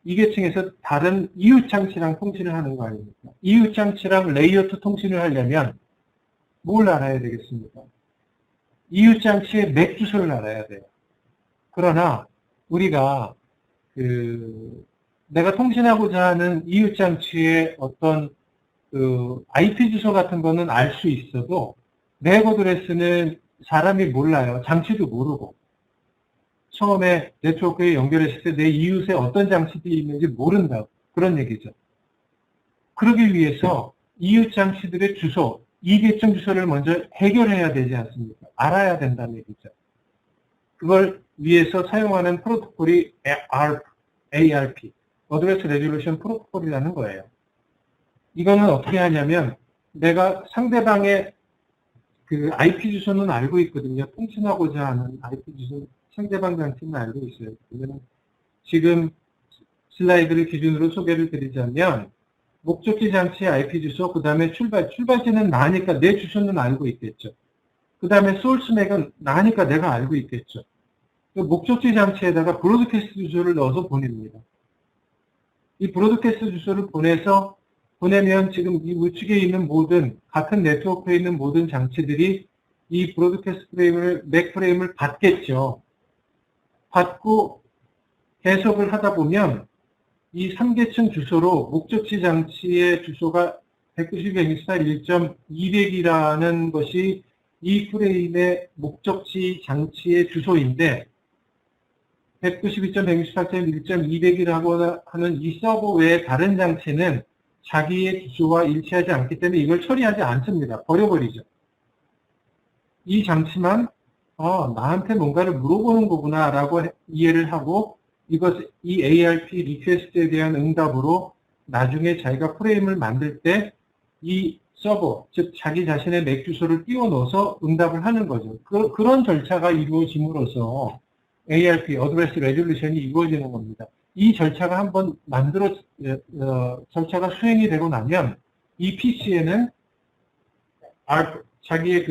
이계층에서 다른 이웃 장치랑 통신을 하는 거 아닙니까? 이웃 장치랑 레이어 2 통신을 하려면 뭘 알아야 되겠습니까? 이웃 장치의 맥 주소를 알아야 돼요. 그러나 우리가 내가 통신하고자 하는 이웃 장치의 어떤 IP 주소 같은 거는 알 수 있어도 맥 어드레스는 사람이 몰라요. 장치도 모르고. 처음에 네트워크에 연결했을 때 내 이웃에 어떤 장치들이 있는지 모른다. 그런 얘기죠. 그러기 위해서 이웃 장치들의 주소, 이계층 주소를 먼저 해결해야 되지 않습니까? 알아야 된다는 얘기죠. 그걸 위해서 사용하는 프로토콜이 ARP, 어드레스 레졸루션 프로토콜이라는 거예요. 이거는 어떻게 하냐면 내가 상대방의 IP 주소는 알고 있거든요. 통신하고자 하는 IP 주소, 상대방 장치는 알고 있어요. 그러면 지금 슬라이드를 기준으로 소개를 드리자면 목적지 장치의 IP 주소, 그 다음에 출발지는 나니까 내 주소는 알고 있겠죠. 그 다음에 소스 맥은 나니까 내가 알고 있겠죠. 목적지 장치에다가 브로드캐스트 주소를 넣어서 보냅니다. 이 브로드캐스트 주소를 보내면 지금 이 우측에 있는 같은 네트워크에 있는 모든 장치들이 이 브로드캐스트 프레임을, 맥 프레임을 받겠죠. 받고 해석을 하다 보면 이 3계층 주소로 목적지 장치의 주소가 192.168.1.200이라는 것이 이 프레임의 목적지 장치의 주소인데 192.168.1.200이라고 하는 이 서버 외에 다른 장치는 자기의 주소와 일치하지 않기 때문에 이걸 처리하지 않습니다. 버려버리죠. 이 장치만 나한테 뭔가를 물어보는 거구나 라고 이해를 하고 이 ARP 리퀘스트에 대한 응답으로 나중에 자기가 프레임을 만들 때 이 서버, 즉 자기 자신의 맥 주소를 띄워 넣어서 응답을 하는 거죠. 그런 절차가 이루어짐으로써 ARP, 어드레스 레졸루션이 이루어지는 겁니다. 이 절차가 한번 절차가 수행이 되고 나면 이 PC에는 자기의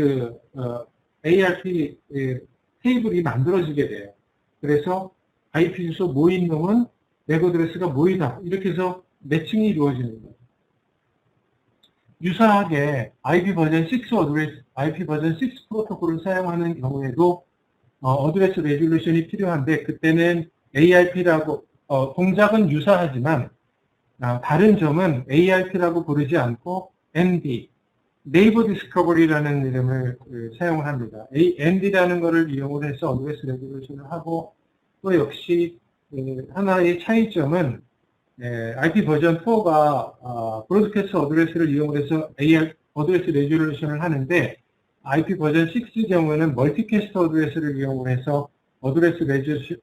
ARP 테이블이 만들어지게 돼요. 그래서 IP 주소 모인 놈은 맥 어드레스가 모이다. 이렇게 해서 매칭이 이루어지는 거예요. 유사하게 IP 버전 6 프로토콜을 사용하는 경우에도 어드레스 레졸루션이 필요한데 그때는 ARP라고 동작은 유사하지만 다른 점은 ARP라고 부르지 않고 ND, 네이버 디스커버리라는 이름을 사용을 합니다. ND라는 것을 이용을 해서 어드레스 레졸루션을 하고 또 역시 하나의 차이점은 IP 버전 4가 브로드캐스트 어드레스를 이용해서 어드레스 레졸루션을 하는데 IP 버전 6 경우에는 멀티캐스트 어드레스를 이용해서 어드레스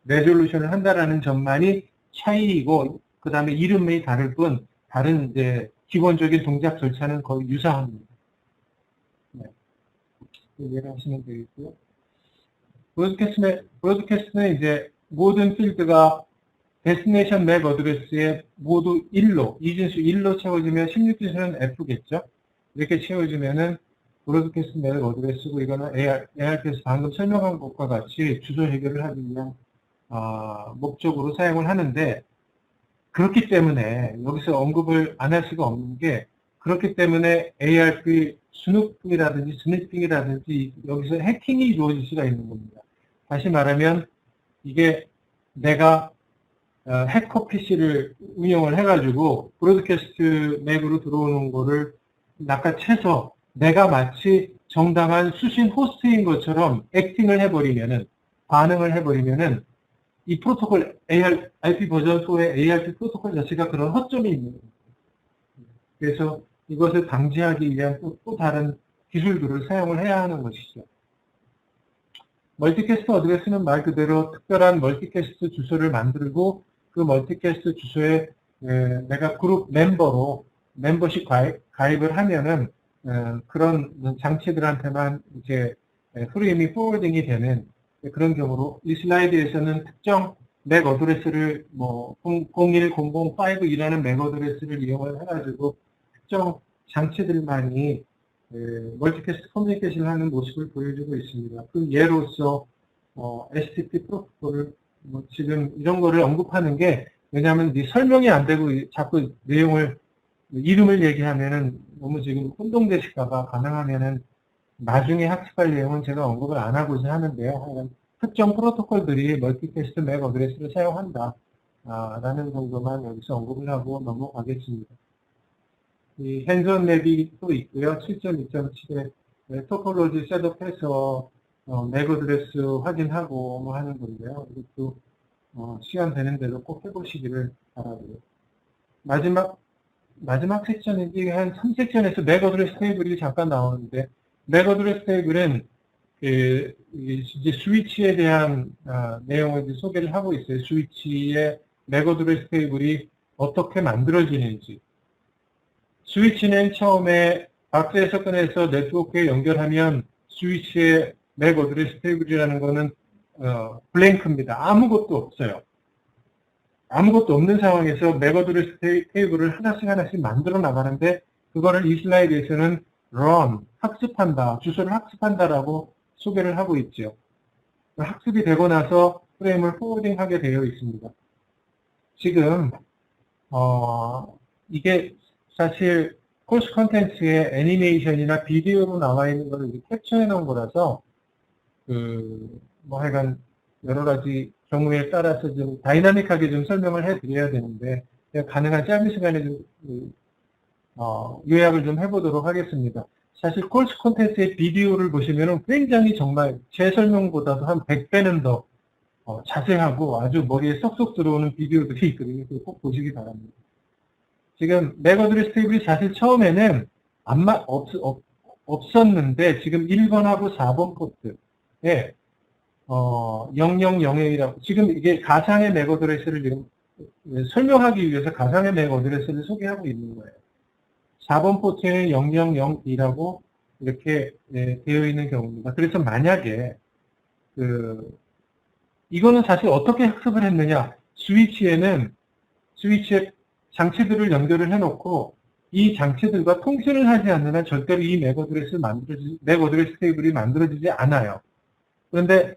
레졸루션을 한다라는 점만이 차이이고 그 다음에 이름이 다를 뿐 다른 기본적인 동작 절차는 거의 유사합니다. 네. 이해를 하시면 되겠고요. 브로드캐스트는 이제 모든 필드가 데스티네이션 맥 어드레스에 모두 1로, 이진수 1로 채워지면 16진수는 F겠죠? 이렇게 채워지면은 브로드캐스트 맥 어드레스고 이거는 ARP에서 방금 설명한 것과 같이 주소 해결을 하기 위한 목적으로 사용을 하는데 그렇기 때문에 여기서 언급을 안 할 수가 없는 게 그렇기 때문에 ARP 스누핑이라든지 여기서 해킹이 이루어질 수가 있는 겁니다. 다시 말하면 이게 내가 해커 PC를 운영을 해가지고 브로드캐스트 맥으로 들어오는 거를 낚아채서 내가 마치 정당한 수신 호스트인 것처럼 액팅을 해버리면은 반응을 해버리면은 이 프로토콜 IP 버전 4의 ARP 프로토콜 자체가 그런 허점이 있는 겁니다. 그래서 이것을 방지하기 위한 또 다른 기술들을 사용을 해야 하는 것이죠. 멀티캐스트 어드레스는 말 그대로 특별한 멀티캐스트 주소를 만들고 그 멀티캐스트 주소에 내가 그룹 멤버십 가입을 하면은 그런 장치들한테만 이제 프레임이 포워딩이 되는 그런 경우로 이 슬라이드에서는 특정 맥 어드레스를 01005이라는 맥 어드레스를 이용을 해가지고 특정 장치들만이 멀티캐스트 커뮤니케이션을 하는 모습을 보여주고 있습니다. 그 예로서 HTTP 프로토콜을 지금 이런 거를 언급하는 게 왜냐하면 설명이 안 되고 자꾸 이름을 얘기하면은 너무 지금 혼동되실까봐 가능하면은 나중에 학습할 내용은 제가 언급을 안 하고자 하는데요. 특정 프로토콜들이 멀티캐스트 맥 어드레스를 사용한다. 라는 정도만 여기서 언급을 하고 넘어가겠습니다. 이 핸즈온 맵이 또 있고요. 7.2.7에 토폴로지 셋업해서 맥 어드레스 확인하고 뭐 하는 건데요. 이것도 시간 되는 대로 꼭 해보시기를 바라고요. 마지막 섹션인지 한 3섹션에서 맥 어드레스 테이블이 잠깐 나오는데 맥 어드레스 테이블은 이제 스위치에 대한 내용을 이제 소개를 하고 있어요. 스위치의 맥 어드레스 테이블이 어떻게 만들어지는지. 스위치는 처음에 박스에서 꺼내서 네트워크에 연결하면 스위치의 맥 어드레스 테이블이라는 거는 블랭크입니다. 아무것도 없어요. 아무것도 없는 상황에서 맥 어드레스 테이블을 하나씩 만들어 나가는데 그거를 이 슬라이드에서는 run, 학습한다, 주소를 학습한다라고 소개를 하고 있죠. 학습이 되고 나서 프레임을 포워딩하게 되어 있습니다. 지금 이게 사실 코스 컨텐츠의 애니메이션이나 비디오로 나와 있는 걸 캡처해 놓은 거라서 하여간 여러 가지 경우에 따라서 좀 다이나믹하게 좀 설명을 해드려야 되는데 가능한 짧은 시간에 좀 요약을 좀 해보도록 하겠습니다. 사실 코스 콘텐츠의 비디오를 보시면은 굉장히 정말 제 설명보다도 한 100배는 더 자세하고 아주 머리에 쏙쏙 들어오는 비디오들이 있거든요. 꼭 보시기 바랍니다. 지금 맥 어드레스 테이블이 사실 처음에는 없었는데 지금 1번하고 4번 포트에 000A라고, 지금 이게 가상의 맥 어드레스를 지금 설명하기 위해서 가상의 맥 어드레스를 소개하고 있는 거예요. 4번 포트에는 000B라고 이렇게 되어 있는 경우입니다. 그래서 만약에 이거는 사실 어떻게 학습을 했느냐? 스위치에 장치들을 연결을 해놓고 이 장치들과 통신을 하지 않는 한 절대로 이 맥 어드레스 테이블이 만들어지지 않아요. 그런데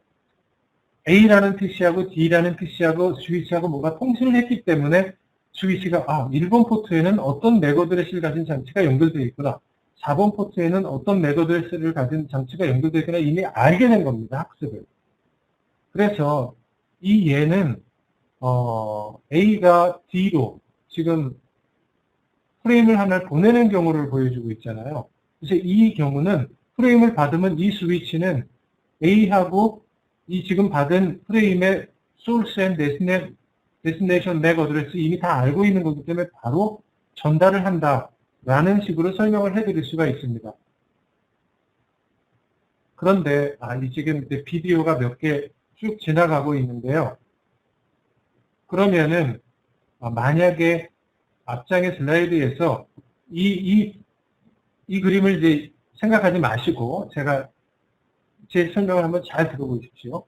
A라는 PC하고 D라는 PC하고 스위치하고 뭔가 통신을 했기 때문에 스위치가 1번 포트에는 어떤 맥 어드레스를 가진 장치가 연결되어 있구나. 4번 포트에는 어떤 맥 어드레스를 가진 장치가 연결되어 있구나. 이미 알게 된 겁니다. 학습을. 그래서 이 예는 A가 D로 지금 프레임을 하나를 보내는 경우를 보여주고 있잖아요. 그래서 이 경우는 프레임을 받으면 이 스위치는 A하고 이 지금 받은 프레임의 source and destination MAC 어드레스 이미 다 알고 있는 거기 때문에 바로 전달을 한다라는 식으로 설명을 해드릴 수가 있습니다. 그런데 이 지금 비디오가 몇 개 쭉 지나가고 있는데요. 그러면은 만약에 앞장의 슬라이드에서 이 그림을 이제 생각하지 마시고 제 설명을 한번 잘 들어보십시오.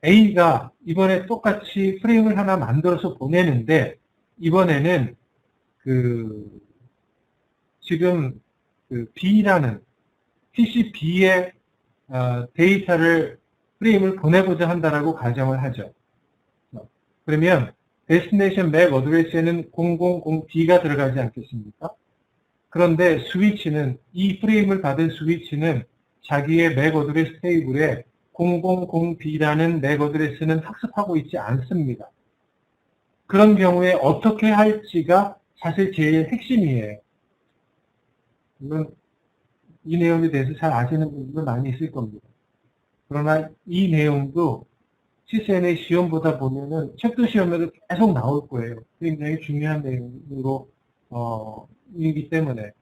A가 이번에 똑같이 프레임을 하나 만들어서 보내는데 이번에는 지금 B라는 PC B의 데이터를 프레임을 보내고자 한다라고 가정을 하죠. 그러면 데스티네이션 맥 어드레스에는 000B가 들어가지 않겠습니까? 그런데 스위치는 이 프레임을 받은 스위치는 자기의 맥 어드레스 테이블에 000B라는 맥 어드레스는 학습하고 있지 않습니다. 그런 경우에 어떻게 할지가 사실 제일 핵심이에요. 물론 이 내용에 대해서 잘 아시는 분들도 많이 있을 겁니다. 그러나 이 내용도 CCNA 시험보다 보면은 책도 시험에도 계속 나올 거예요. 굉장히 중요한 내용으로 이기 때문에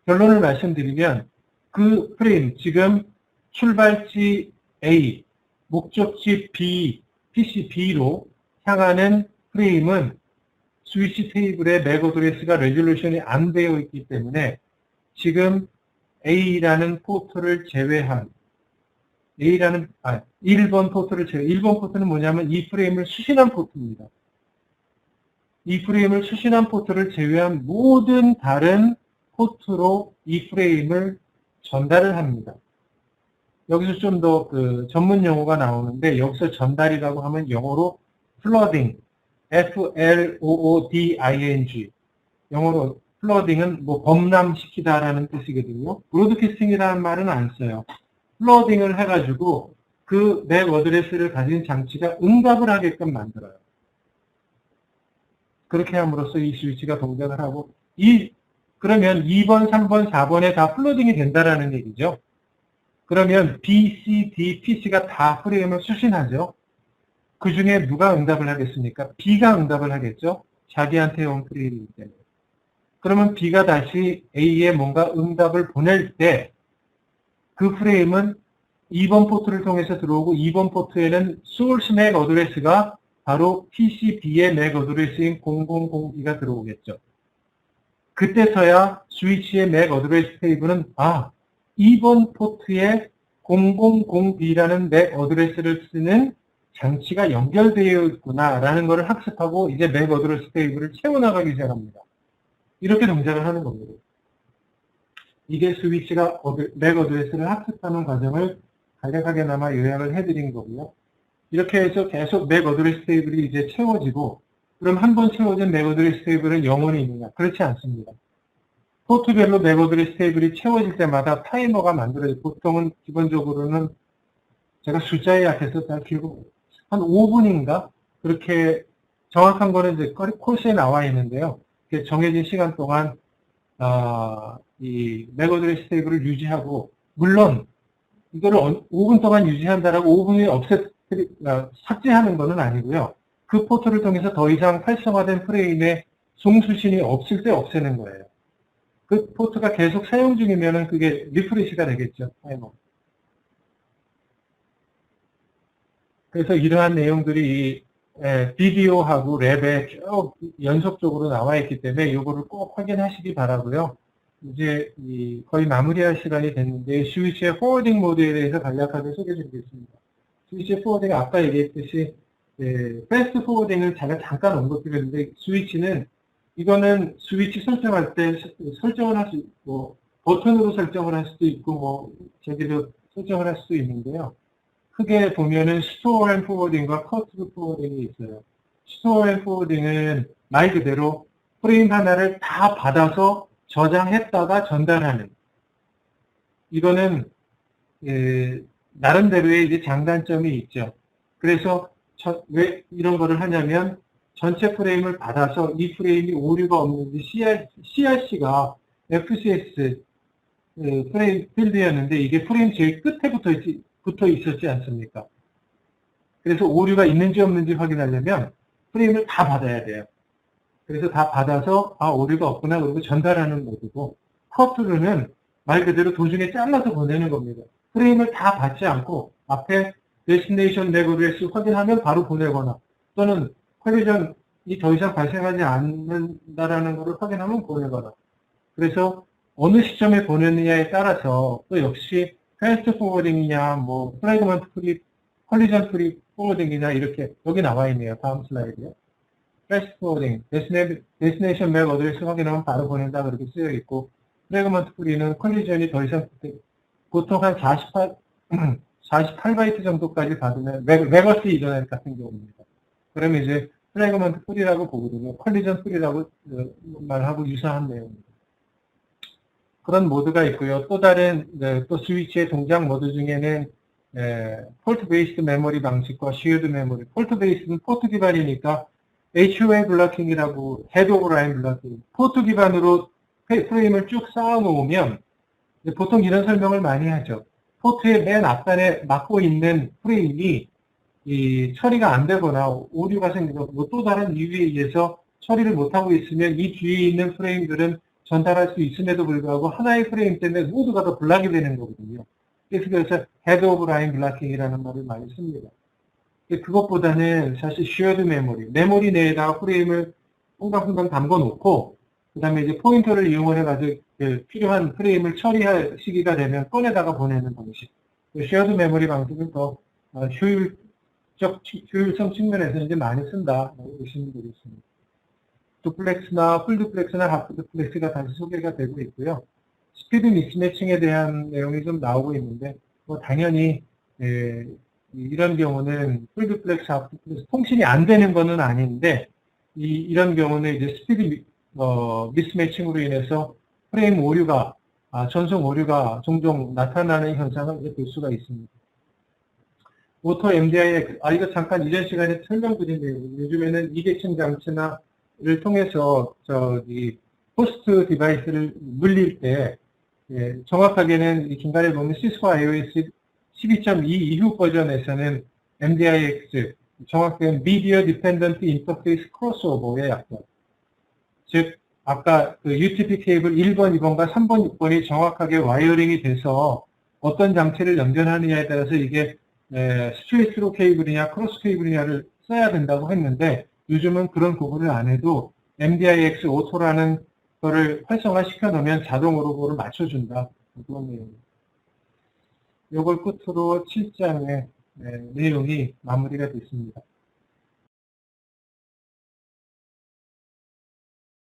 결론을 말씀드리면 그 프레임 지금 출발지 A, 목적지 B, PC B로 향하는 프레임은 스위치 테이블의 맥 어드레스가 레졸루션이 안 되어 있기 때문에 지금 A라는 포트를 제외한 1번 포트를 1번 포트는 뭐냐면 이 프레임을 수신한 포트입니다. 이 프레임을 수신한 포트를 제외한 모든 다른 포트로 이 프레임을 전달을 합니다. 여기서 좀 더 전문 용어가 나오는데 여기서 전달이라고 하면 영어로 flooding, F-L-O-O-D-I-N-G 영어로 flooding은 범람시키다라는 뜻이거든요. 브로드캐스팅이라는 말은 안 써요. 플러딩을 해가지고 그 맥 어드레스를 가진 장치가 응답을 하게끔 만들어요. 그렇게 함으로써 이 스위치가 동작을 하고 그러면 2번, 3번, 4번에 다 플러딩이 된다라는 얘기죠. 그러면 B, C, D, PC가 다 프레임을 수신하죠. 그 중에 누가 응답을 하겠습니까? B가 응답을 하겠죠. 자기한테 온 프레임이기 때문에. 그러면 B가 다시 A에 뭔가 응답을 보낼 때 그 프레임은 2번 포트를 통해서 들어오고 2번 포트에는 source MAC 어드레스가 바로 PCB의 MAC 어드레스인 000B가 들어오겠죠. 그때서야 스위치의 MAC 어드레스 테이블은 2번 포트에 000B라는 MAC 어드레스를 쓰는 장치가 연결되어 있구나라는 것을 학습하고 이제 MAC 어드레스 테이블을 채워나가기 시작합니다. 이렇게 동작을 하는 겁니다. 이게 스위치가 맥 어드레스를 학습하는 과정을 간략하게나마 요약을 해드린 거고요. 이렇게 해서 계속 맥 어드레스 테이블이 이제 채워지고, 그럼 한 번 채워진 맥 어드레스 테이블은 영원히 있느냐? 그렇지 않습니다. 포트별로 맥 어드레스 테이블이 채워질 때마다 타이머가 만들어져요. 보통은 기본적으로는 제가 숫자에 약해서 잘 기록, 한 5분인가? 그렇게 정확한 거는 이제 코스에 나와 있는데요. 정해진 시간 동안 이 맥 어드레스 테이블을 유지하고, 물론 이거를 5분 동안 유지한다라고 5분 후에 삭제하는 것은 아니고요. 그 포트를 통해서 더 이상 활성화된 프레임의 송수신이 없을 때 없애는 거예요. 그 포트가 계속 사용 중이면은 그게 리프레시가 되겠죠. 타이머. 그래서 이러한 내용들이 비디오하고 랩에 쭉 연속적으로 나와 있기 때문에 이거를 꼭 확인하시기 바라고요. 이제 거의 마무리할 시간이 됐는데 스위치의 포워딩 모드에 대해서 간략하게 소개해드리겠습니다. 스위치의 포워딩 아까 얘기했듯이 패스트 포워딩을 제가 잠깐 언급드렸는데 스위치는 이거는 스위치 설정할 때 설정을 할 수 있고 버튼으로 설정을 할 수도 있고 뭐 제대로 설정을 할 수도 있는데요. 크게 보면은 스토어 앤 포워딩과 커트 포워딩이 있어요. 스토어 앤 포워딩은 말 그대로 프레임 하나를 다 받아서 저장했다가 전달하는 이거는 나름대로의 이제 장단점이 있죠. 그래서 왜 이런 거를 하냐면 전체 프레임을 받아서 이 프레임이 오류가 없는지 CRC가 FCS 프레임 필드였는데 이게 프레임 제일 끝에 붙어 있었지 않습니까? 그래서 오류가 있는지 없는지 확인하려면 프레임을 다 받아야 돼요. 그래서 다 받아서 오류가 없구나 그러고 전달하는 모드고 커트로는 말 그대로 도중에 잘라서 보내는 겁니다. 프레임을 다 받지 않고 앞에 데스티네이션 맥 어드레스 확인하면 바로 보내거나 또는 컬리전이 더 이상 발생하지 않는다라는 것을 확인하면 보내거나 그래서 어느 시점에 보내느냐에 따라서 또 역시 패스트 포워딩이냐 뭐 프래그먼트 프리 컬리전 프리 포워딩이냐 이렇게 여기 나와 있네요. 다음 슬라이드요. 패스트 포워딩 데스티네이션 맥 어드레스 확인하면 바로 보낸다 그렇게 쓰여 있고 프래그먼트 프리는 컬리전이 더 이상 보통 한 48바이트 정도까지 받으면 레거시 이전 같은 경우입니다. 그러면 이제 프래그먼트 프리라고 보거든요. 컬리전 프리라고 말하고 유사한 내용입니다. 그런 모드가 있고요. 또 다른 또 스위치의 동작 모드 중에는 폴트 베이스드 메모리 방식과 쉐어드 메모리. 폴트 베이스는 포트 기반이니까 HOA 블러킹이라고 헤드 오브 라인 블러킹. 포트 기반으로 프레임을 쭉 쌓아 놓으면 보통 이런 설명을 많이 하죠. 포트의 맨 앞단에 막고 있는 프레임이 처리가 안 되거나 오류가 생기고 또 다른 이유에 의해서 처리를 못하고 있으면 이 뒤에 있는 프레임들은 전달할 수 있음에도 불구하고 하나의 프레임 때문에 모두가 다 블락이 되는 거거든요. 그래서 헤드 오브 라인 블락킹이라는 말을 많이 씁니다. 그것보다는 사실 쉐어드 메모리 내에다가 프레임을 퐁당퐁당 담궈 놓고 그 다음에 이제 포인터를 이용해가지고 필요한 프레임을 처리할 시기가 되면 꺼내다가 보내는 방식. 쉐어드 메모리 방식은 더 효율성 측면에서 이제 많이 쓴다. 보시면 되겠습니다. 두플렉스나 풀두플렉스나 하프 두플렉스가 다시 소개가 되고 있고요. 스피드 미스매칭에 대한 내용이 좀 나오고 있는데, 뭐 당연히 이런 경우는 풀두플렉스, 하프 두플렉스 통신이 안 되는 거는 아닌데, 이런 경우는 이제 스피드 미스매칭으로 인해서 프레임 오류가, 전송 오류가 종종 나타나는 현상을 이제 볼 수가 있습니다. 오토 MDIX, 이거 잠깐 이전 시간에 설명드린 내용, 요즘에는 이계층 장치를 통해서 호스트 디바이스를 물릴 때 정확하게는 중간에 보면 시스코 iOS 12.2 이후 버전에서는 MDIX, 정확하게는 Media Dependent Interface Crossover의 약자. 즉 아까 그 UTP 케이블 1번, 2번과 3번, 6번이 정확하게 와이어링이 돼서 어떤 장치를 연결하느냐에 따라서 이게 스트레이트로 케이블이냐 크로스 케이블이냐를 써야 된다고 했는데 요즘은 그런 구분을 안 해도 MDIX 오토라는 거를 활성화시켜 놓으면 자동으로 그거를 맞춰준다. 그런 내용입니다. 이걸 끝으로 7장의 내용이 마무리가 됐습니다.